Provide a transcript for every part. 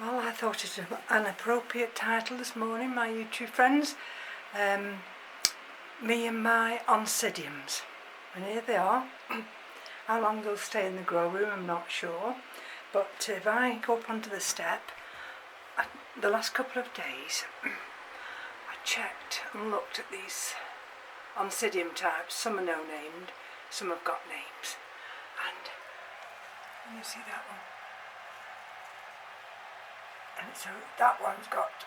Well, I thought it an appropriate title this morning, my YouTube friends. Me and my Oncidiums. And here they are. How long they'll stay in the grow room, I'm not sure. But if I go up onto the step, the last couple of days, I checked and looked at these Oncidium types. Some are no-named, some have got names. And can you see that one? And so that one's got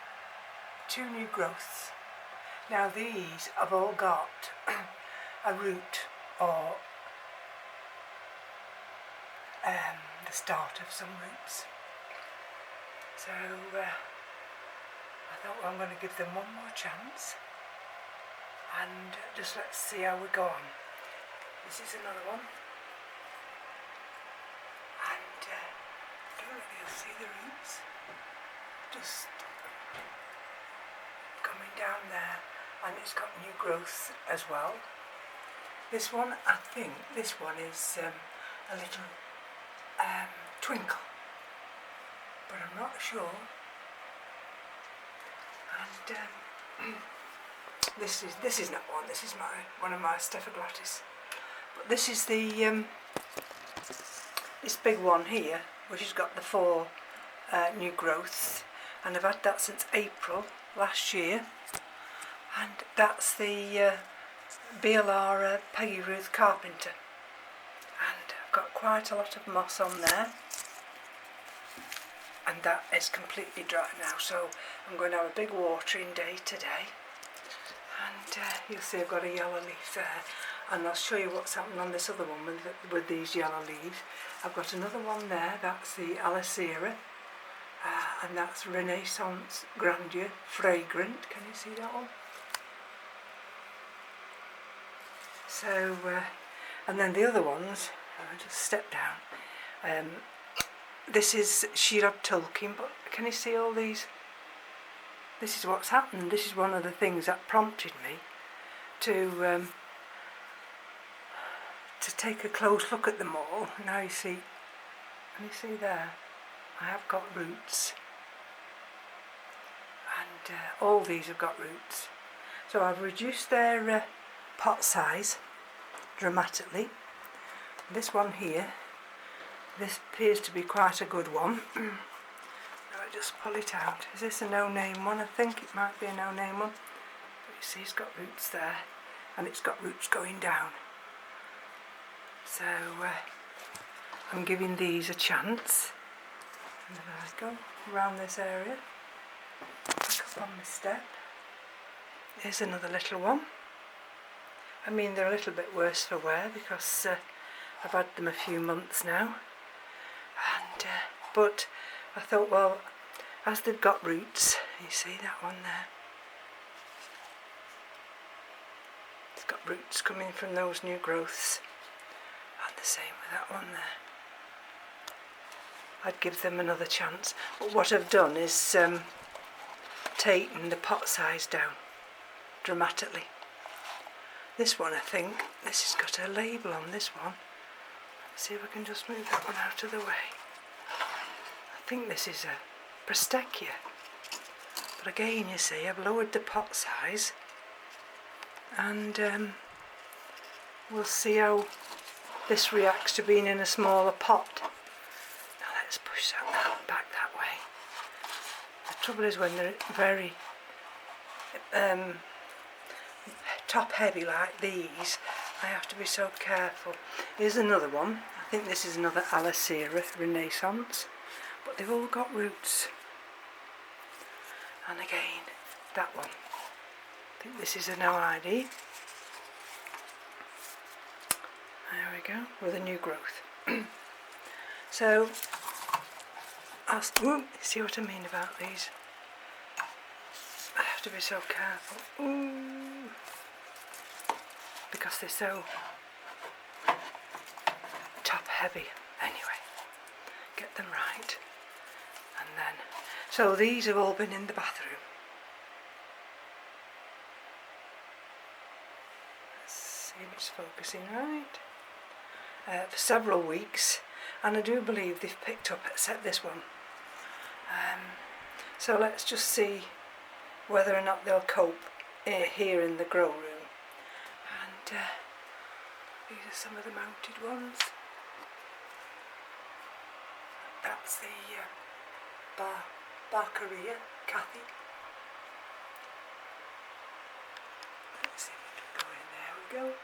2 new growths. Now these have all got a root or the start of some roots. So I thought, well, I'm going to give them one more chance and just let's see how we go on. This is another one, and I don't know if you'll see the roots just coming down there, and it's got new growth as well. This one, I think this one is a little twinkle, but I'm not sure. And this is not one. This is one of my Stephaglottis. But this is the this big one here, which has got the 4 new growths, and I've had that since April last year. And that's the BLR Peggy Ruth Carpenter, and I've got quite a lot of moss on there, and that is completely dry now, so I'm going to have a big watering day today. And you'll see I've got a yellow leaf there, and I'll show you what's happened on this other one with these yellow leaves. I've got another one there, that's the Alicera, and that's Renaissance Grandeur Fragrant. Can you see that one? So, and then the other ones, I'll just step down. This is Shirab Tolkien, but can you see all these? This is what's happened. This is one of the things that prompted me to take a close look at them all. Now you see, can you see there? I have got roots, and all these have got roots. So I've reduced their pot size dramatically. This one here, this appears to be quite a good one. I'll just pull it out. Is this a no-name one? I think it might be a no-name one. But you see it's got roots there, and it's got roots going down. So I'm giving these a chance. And then I go around this area, back up on the step. Here's another little one. I mean, they're a little bit worse for wear because I've had them a few months now, and but I thought, well, as they've got roots, you see that one there, it's got roots coming from those new growths, and the same with that one there. I'd give them another chance, but what I've done is taken the pot size down dramatically. This one, I think, this has got a label on this one. Let's see if I can just move that one out of the way. I think this is a Prostechia. But again, you see, I've lowered the pot size, and we'll see how this reacts to being in a smaller pot. Now let's push that back that way. The trouble is when they're very top heavy like these, I have to be so careful. Here's another one. I think this is another Alicera Renaissance, but they've all got roots. And again, that one, I think this is a no ID. There we go, with a new growth. So I'll see what I mean about these. I have to be so careful. Because they're so top heavy. Anyway, get them right, and then so these have all been in the bathroom. Let's see if it's focusing right. For several weeks, and I do believe they've picked up, except this one, So let's just see whether or not they'll cope here in the grow room. And these are some of the mounted ones. That's the Barcaria, Kathy. Let's see if we can go in. There we go.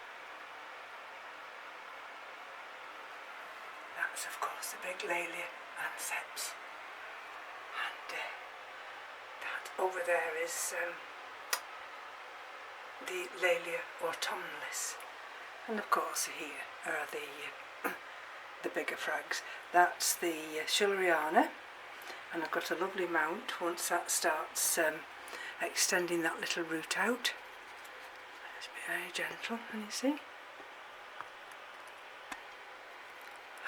That's of course the big Laelia Anceps. And that over there is the Laelia autumnalis. And of course here are the bigger frags. That's the Schilleriana, and I've got a lovely mount once that starts extending that little root out. Let's be very gentle, can you see?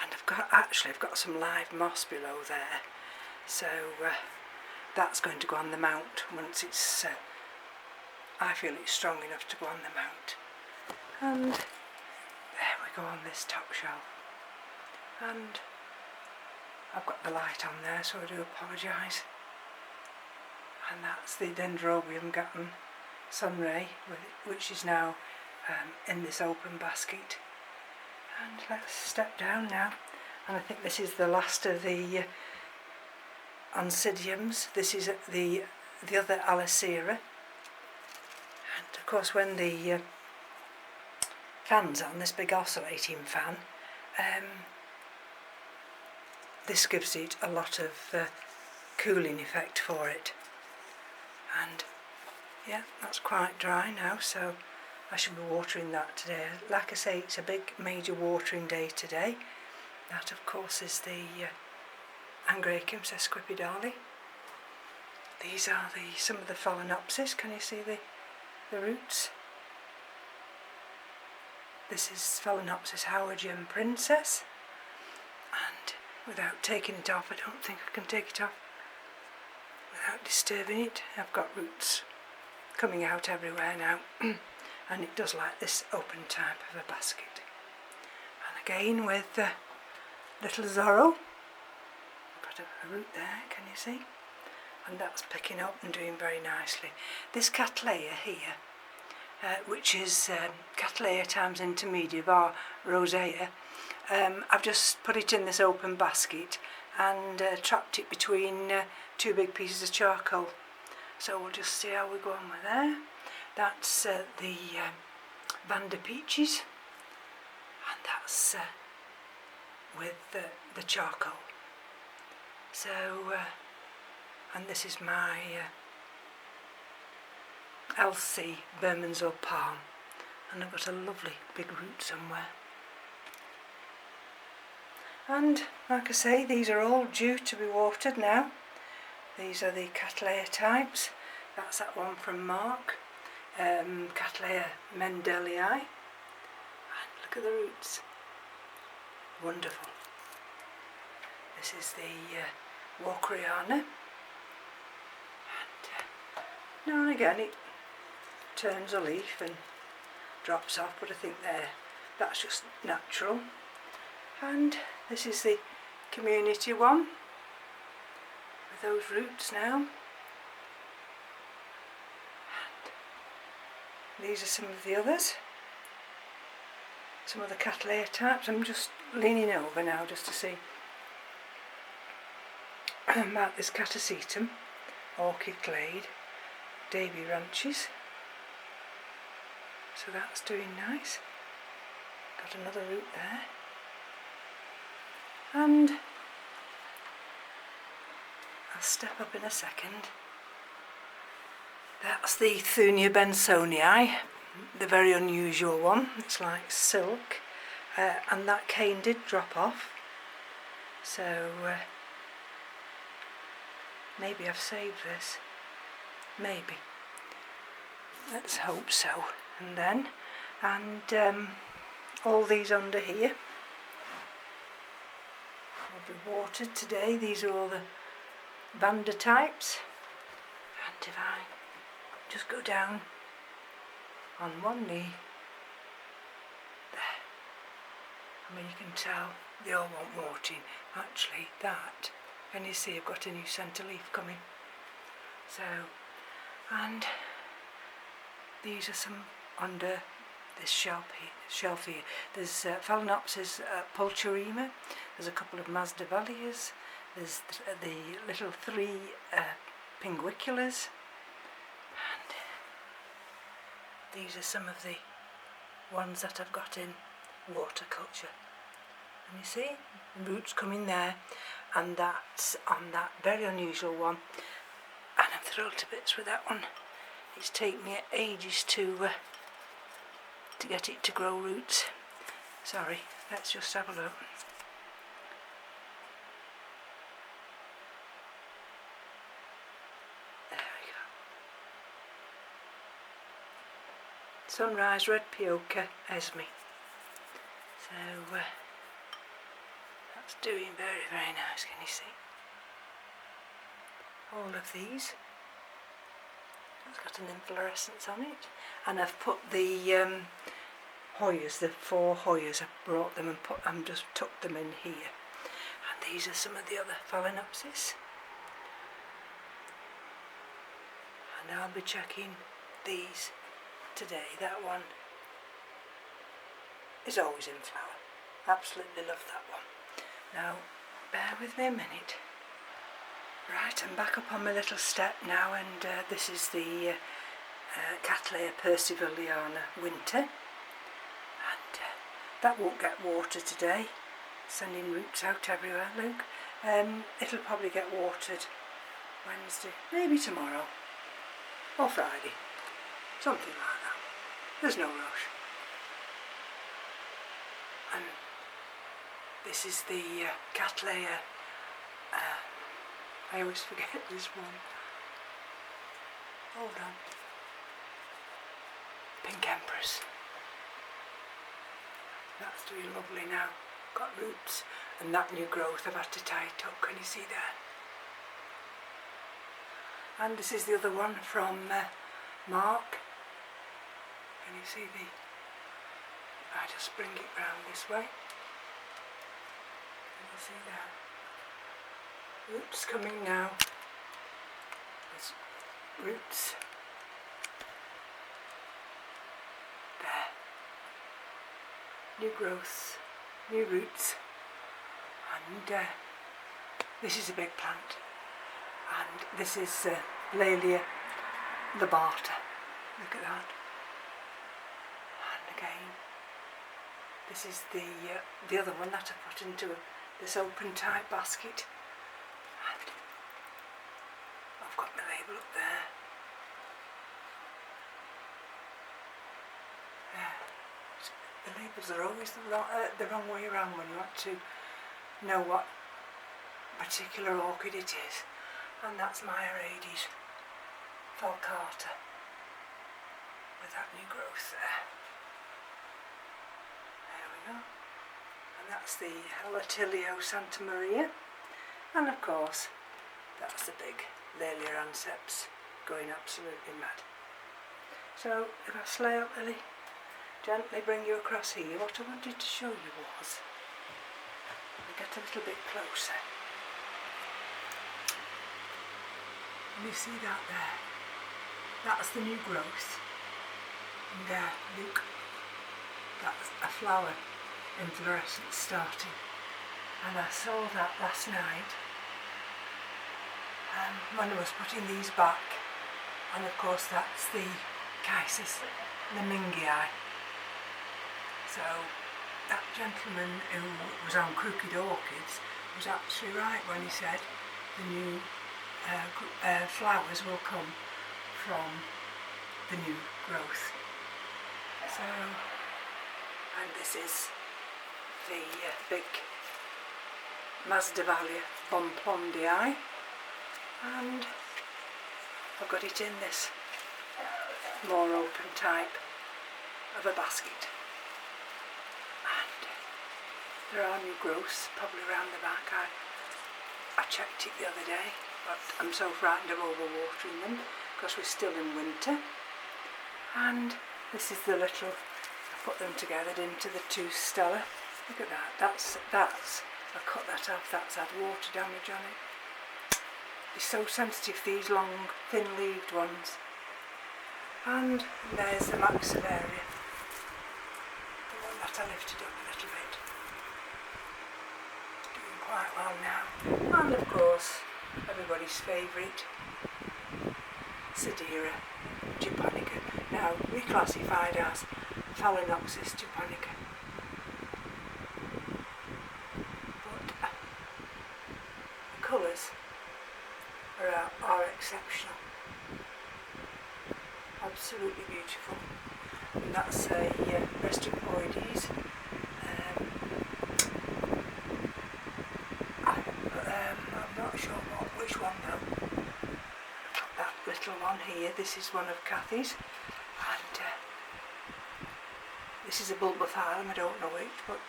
And I've got some live moss below there, so that's going to go on the mount once it's I feel it's strong enough to go on the mount. And there we go on this top shelf. And I've got the light on there, so I do apologise. And that's the Dendrobium Gatton Sunray, which is now in this open basket. And let's step down now. And I think this is the last of the Oncidiums. This is the other Alicera. And of course when the fan's on, this big oscillating fan, this gives it a lot of cooling effect for it. And yeah, that's quite dry now, so I should be watering that today. Like I say, it's a big major watering day today. That of course is the Angraecum sesquipedale. These are some of the Phalaenopsis. Can you see the roots? This is Phalaenopsis Howardium Princess, and without taking it off, I don't think I can take it off without disturbing it. I've got roots coming out everywhere now, and it does like this open type of a basket. And again with little Zorro, got a root there, can you see? And that's picking up and doing very nicely. This Cattleya here, which is Cattleya times intermedia bar rosea, I've just put it in this open basket and trapped it between two big pieces of charcoal. So we'll just see how we go on with there. That's the Vanda Peaches, and that's with the charcoal. So, and this is my LC Bermondsey Palm, and I've got a lovely big root somewhere. And like I say, these are all due to be watered now. These are the Cattleya types. That's that one from Mark, Cattleya Mendelii. And look at the roots, wonderful. This is the Walkeriana, and now and again it turns a leaf and drops off, but I think that's just natural. And this is the community one with those roots now. And these are some of the others, some of the Cattleya types. I'm just leaning over now just to see about this Catasetum, Orchid Glade, Davy Ranches. So that's doing nice. Got another root there. And I'll step up in a second. That's the Thunia bensonii, the very unusual one. It's like silk, and that cane did drop off, so maybe I've saved this, maybe, let's hope so. And all these under here will be watered today. These are all the Vanda types, and if I just go down on one knee there, I mean, you can tell they all want watering. Actually that And you see I've got a new centre leaf coming. So, and these are some under this shelf here. There's Phalaenopsis pulcherrima, there's a couple of Masdevallias, there's the little 3 pinguiculars, and these are some of the ones that I've got in water culture. And you see, the roots come in there, and that's on that very unusual one, and I'm thrilled to bits with that one. It's taken me ages to get it to grow roots. Sorry, let's just have a look. There we go. Sunrise Red Pioca Esme. So that's doing very, very nice, can you see? All of these. It's got an inflorescence on it. And I've put the Hoyas, the 4 Hoyas, I've brought them and just tucked them in here. And these are some of the other Phalaenopsis. And I'll be checking these today. That one is always in flower. Absolutely love that one. Now, bear with me a minute. Right, I'm back up on my little step now, and this is the Cattleya persivaliana winter, and that won't get water today. Sending roots out everywhere, Luke. It'll probably get watered Wednesday, maybe tomorrow or Friday, something like that. There's no rush. And this is the Cattleya. I always forget this one. Hold on. Pink Empress. That's doing lovely now. Got roots, and that new growth I've had to tie it up. Can you see there? And this is the other one from Mark. Can you see the? I just bring it round this way. Can you see that? Roots coming now. There's roots. There. New growth, new roots. And this is a big plant. And this is Laelia lobata. Look at that. And again, this is the other one that I put into this open type basket. I've got my label up there. The labels are always the wrong way around when you want to know what particular orchid it is. And that's Myriades falcata with that new growth there. There we go. And that's the Latilio Santa Maria. And of course, that's the big Laelia anceps going absolutely mad. So if I slay up Lily, gently bring you across here, what I wanted to show you was, I'll get a little bit closer. And you see that there? That's the new growth. And there, look, that's a flower inflorescence starting. And I saw that last night when I was putting these back, and of course that's the Chisis lemingii. So that gentleman who was on Crooked Orchids was actually right when he said the new flowers will come from the new growth. So, and this is the big Masdevallia bomplondii, and I've got it in this more open type of a basket. And there are new growths probably around the back. I checked it the other day, but I'm so frightened of overwatering them because we're still in winter. And this is the little, I put them together into the 2 Stella. Look at that, that's, I cut that off, that's had water damage on it. They're so sensitive, these long, thin-leaved ones. And there's the maxillaria, the one that I lifted up a little bit. It's doing quite well now. And of course, everybody's favourite, Sidera japonica, now reclassified as Phalaenopsis japonica. But the colours are exceptional. Absolutely beautiful. And that's a Restopoides. I'm not sure which one though. That little one here, this is one of Kathy's, and this is a bulbophyllum, I don't know which, but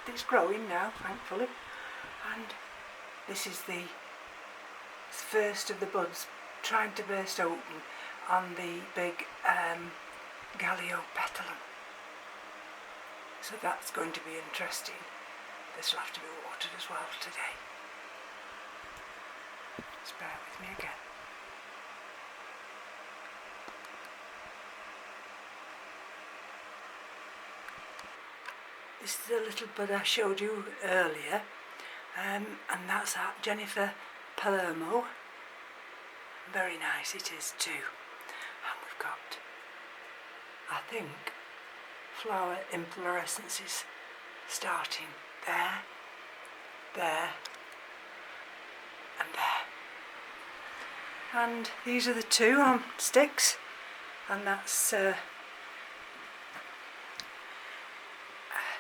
it's growing now, thankfully. And this is the first of the buds trying to burst open on the big Galliopetalum. So that's going to be interesting. This will have to be watered as well today. Just bear with me again. This is the little bud I showed you earlier, and that's at Jennifer Palermo. Very nice it is too. And we've got, I think, flower inflorescences starting there, there and there. And these are the two on sticks, and that's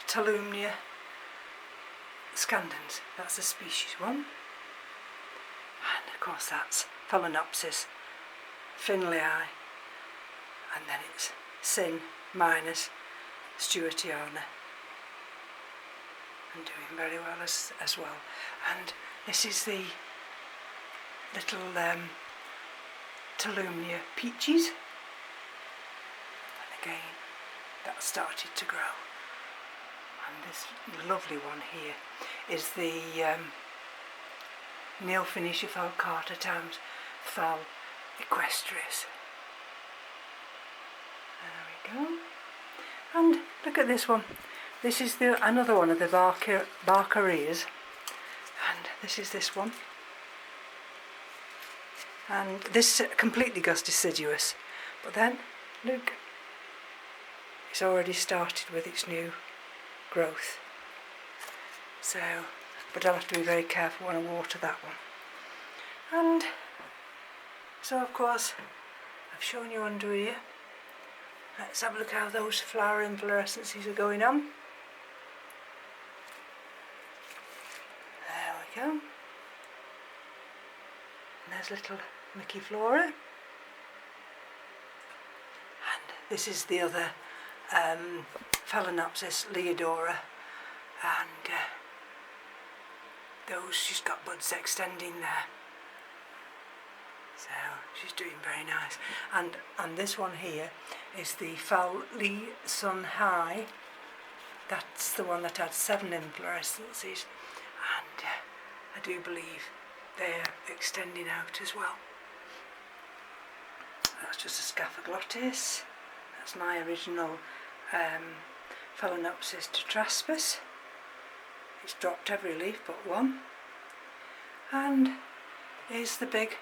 Talumnia scandens, that's a species one. And of course that's Phalaenopsis Finleyi, and then it's Sin minus Stewartiana, and doing very well as well. And this is the little Talumnia peaches, and again that started to grow. And this lovely one here is the Neophoenicia falcata times Phal equestris. There we go. And look at this one. This is another one of the Barkereas, and this is this one. And this completely goes deciduous, but then look, it's already started with its new growth. So, but I'll have to be very careful when I water that one. And so of course I've shown you under here. Let's have a look how those flower inflorescences are going on. There we go. And there's little Mickey Flora. And this is the other Phalaenopsis Leodora, and those, she's got buds extending there, so she's doing very nice. And this one here is the Phal Lee Sun High. That's the one that had 7 inflorescences, and I do believe they're extending out as well. That's just a Scaphoglottis. That's my original Phalaenopsis tetraspis. It's dropped every leaf but one. And here's the big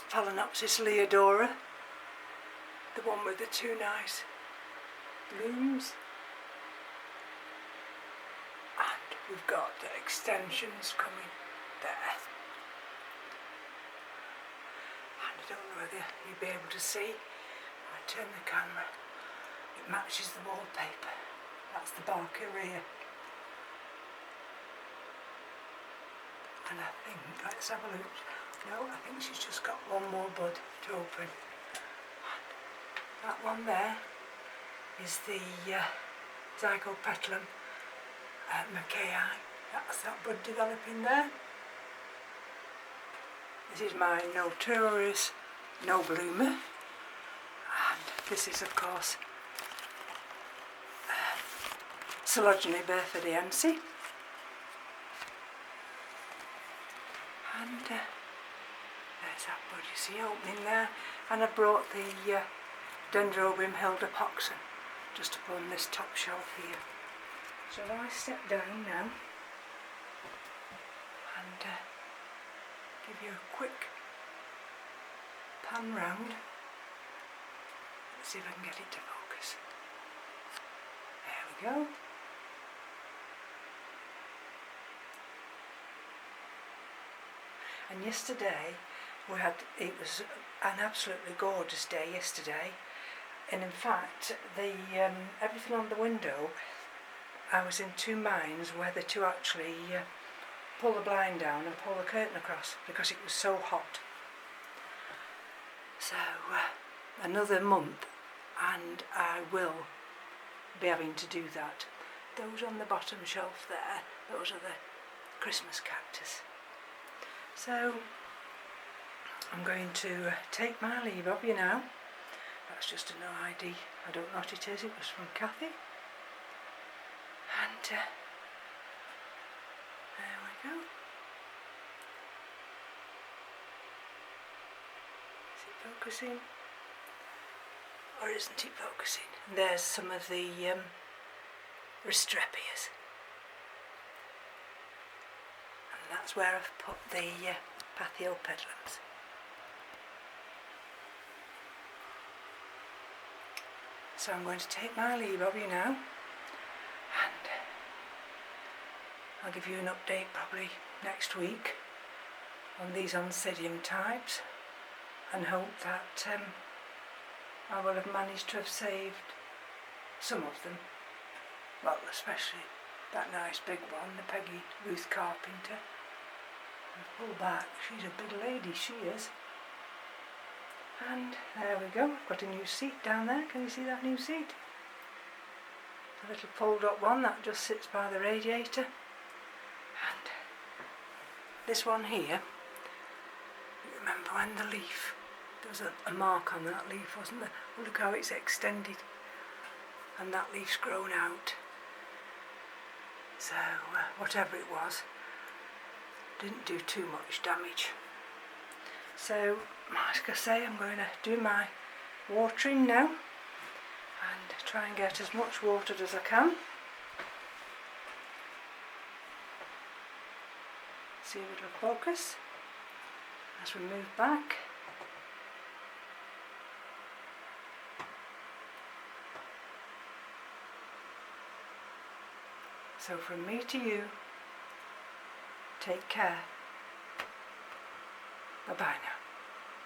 Phalaenopsis Leodora, the one with the 2 nice blooms. And we've got the extensions coming there. And I don't know whether you'll be able to see. I turn the camera, it matches the wallpaper. That's the Barkerea. And I think, let's have a look. No, I think she's just got one more bud to open. And that one there is the Zygopetalum Mackay. That's that bud developing there. This is my notorious no bloomer. And this is of course Coelogene Berfordiense. And there's that bud you see opening there. And I brought the Dendrobium hilda-poxen just up on this top shelf here. So I step down now and give you a quick pan round. Let's see if I can get it to focus. There we go. And yesterday it was an absolutely gorgeous day yesterday, and in fact everything on the window, I was in two minds whether to actually pull the blind down and pull the curtain across because it was so hot. So another month and I will be having to do that. Those on the bottom shelf there, those are the Christmas cactus. So I'm going to take my leave of you now. That's just an ID. I don't know what it is. It was from Kathy. And there we go. Is it focusing? Or isn't it focusing? And there's some of the Restrepias. And that's where I've put the Pathiopedrums. So I'm going to take my leave of you now, and I'll give you an update probably next week on these Oncidium types, and hope that I will have managed to have saved some of them. Well, especially that nice big one, the Peggy Ruth Carpenter. Pull back, she's a big lady, she is. And there we go, I've got a new seat down there. Can you see that new seat? A little fold up one that just sits by the radiator. And this one here, you remember when the leaf, there was a mark on that leaf, wasn't there? Well, look how it's extended and that leaf's grown out. So whatever it was, didn't do too much damage. So, like I say, I'm going to do my watering now and try and get as much watered as I can. See if it'll focus as we move back. So from me to you, take care. Bye-bye now.